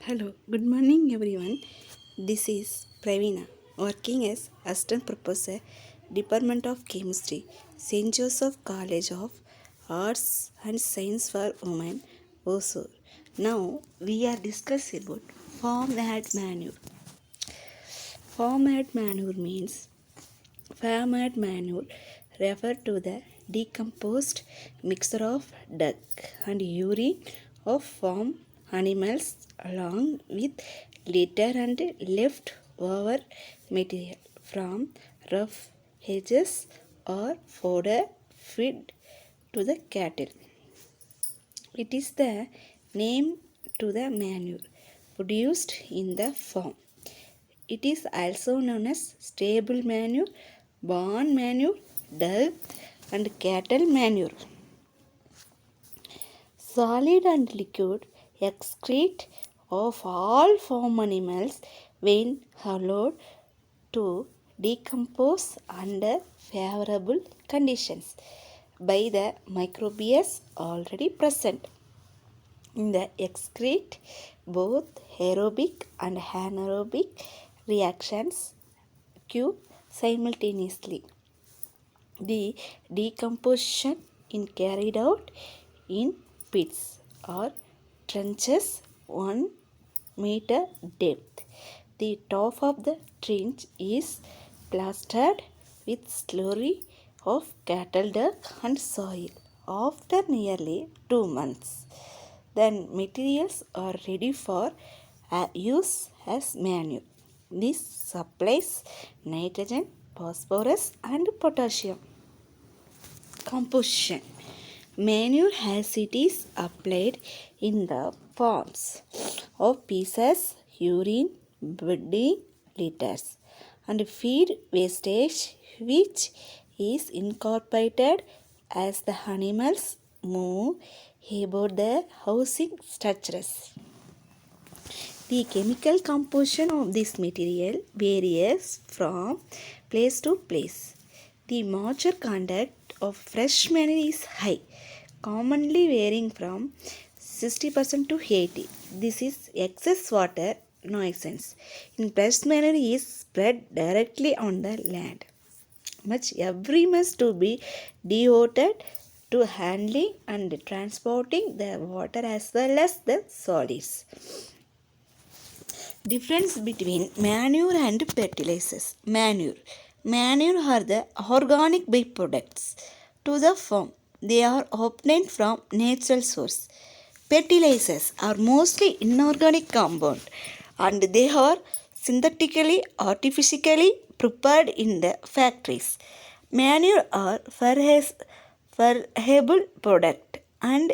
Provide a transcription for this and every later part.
Hello, good morning everyone. This is Pravina, working as Assistant Professor, Department of Chemistry, St. Josephs College of Arts and Science for Women, Osur. Now we are discussing about farm-made manure. Farm-made manure means farm-made manure refer to the decomposed mixture of dung and urine of farm animals along with litter and leftover material from rough hedges or fodder feed to the cattle. It is the name to the manure produced in the farm. It is also known as stable manure, barn manure, dung, and cattle manure. Solid and liquid excrete of all farm animals when allowed to decompose under favorable conditions by the microbes already present in the excrete. Both aerobic and anaerobic reactions occur simultaneously. The decomposition is carried out in pits or trenches 1 meter depth. The top of the trench is plastered with slurry of cattle dung and soil. After nearly 2 months, then materials are ready for use as manure. This supplies nitrogen, phosphorus, and potassium. Composition. Manure as it is applied in the forms of pieces, urine, bedding, litters, and feed wastage, which is incorporated as the animals move about their housing structures. The chemical composition of this material varies from place to place. The moisture content of fresh manure is high, commonly varying from 60% to 80%. This is excess water nuisance. In fresh manure is spread directly on the land. Much every must to be devoted to handling and transporting the water as well as the solids. Difference between manure and fertilizers. Manure are the organic byproducts to the farm. They are obtained from natural source. Fertilizers are mostly inorganic compound and they are synthetically artificially prepared in the factories. Manure are fermentable product and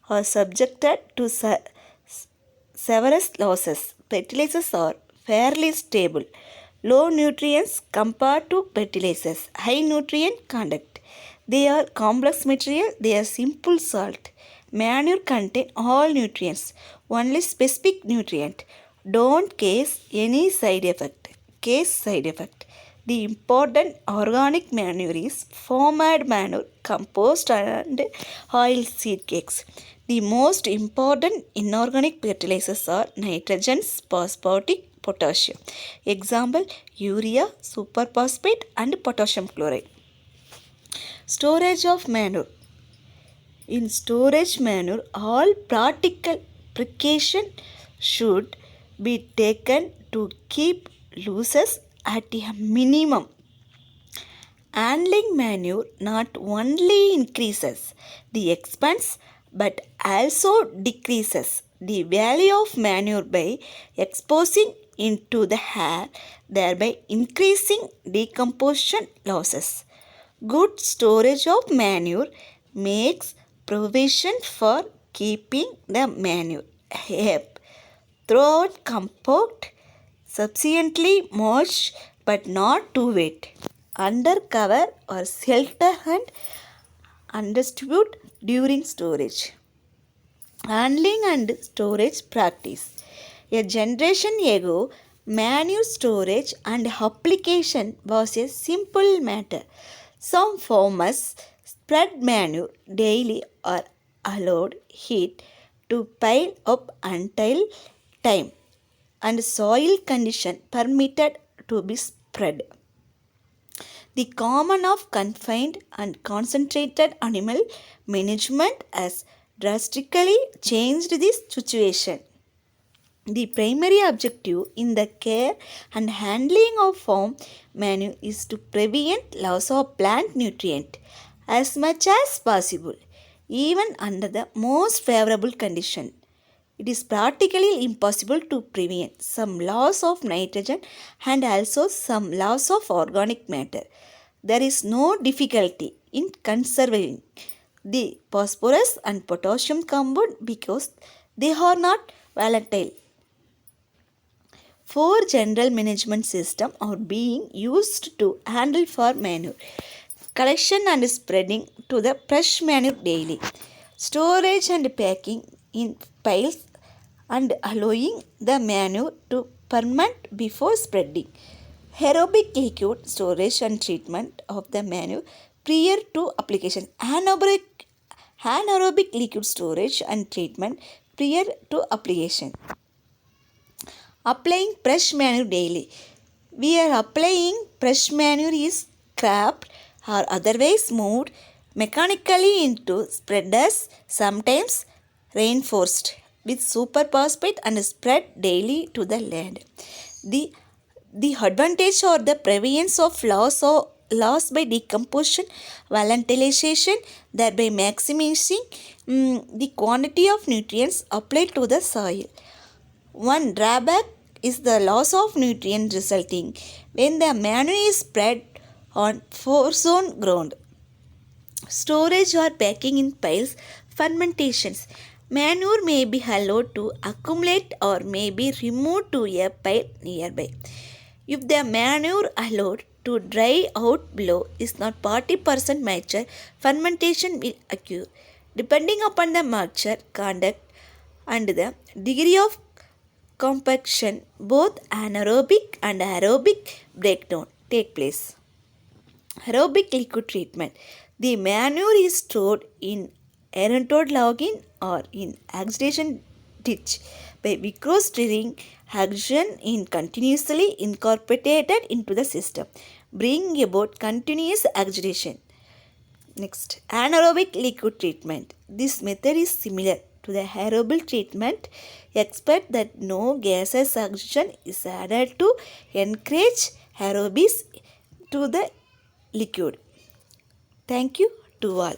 are subjected to several losses. Fertilizers are fairly stable, low nutrients compared to fertilizers, high nutrient content. They are complex material, they are simple salt. Manure contain all nutrients, only specific nutrient. Don't cause any side effect. Case side effect. The important organic manure is farm-made manure, compost and oil seed cakes. The most important inorganic fertilizers are nitrogen, phosphoric, potassium. Example, urea, superphosphate and potassium chloride. Storage of manure. In storage manure, all practical precautions should be taken to keep losses at a minimum. Handling manure not only increases the expense but also decreases the value of manure by exposing into the air, thereby increasing decomposition losses. Good storage of manure makes provision for keeping the manure up throughout compact, sufficiently moist but not too wet, under cover or shelter and undisturbed during storage. Handling and storage practice. A generation ago, manure storage and application was a simple matter. Some farmers spread manure daily or allowed it to pile up until time and soil condition permitted to be spread. The common of confined and concentrated animal management has drastically changed this situation. The primary objective in the care and handling of farm manure is to prevent loss of plant nutrient as much as possible, even under the most favorable condition. It is practically impossible to prevent some loss of nitrogen and also some loss of organic matter. There is no difficulty in conserving the phosphorus and potassium compound because they are not volatile. Four general management systems are being used to handle for manure: collection and spreading to the fresh manure daily, storage and packing in piles and allowing the manure to ferment before spreading, aerobic liquid storage and treatment of the manure prior to application, anaerobic liquid storage and treatment prior to application. Applying fresh manure daily. We are applying fresh manure is scraped or otherwise moved mechanically into spreaders, sometimes reinforced with superphosphate and spread daily to the land. The, the advantage or the prevalence of loss by decomposition, volatilization, thereby maximizing the quantity of nutrients applied to the soil. One drawback is the loss of nutrient resulting when the manure is spread on four-zone ground. Storage or packing in piles, fermentations. Manure may be allowed to accumulate or may be removed to a pile nearby. If the manure allowed to dry out below is not 40% mature, fermentation will occur. Depending upon the moisture content and the degree of compaction, both anaerobic and aerobic breakdown take place. Aerobic liquid treatment. The manure is stored in aerontod logging or in agitation ditch by vigorous stirring. Oxygen is continuously incorporated into the system, bringing about continuous agitation. Next, anaerobic liquid treatment. This method is similar to the aerobic treatment, except that no gaseous oxygen is added to encourage aerobes to the liquid. Thank you to all.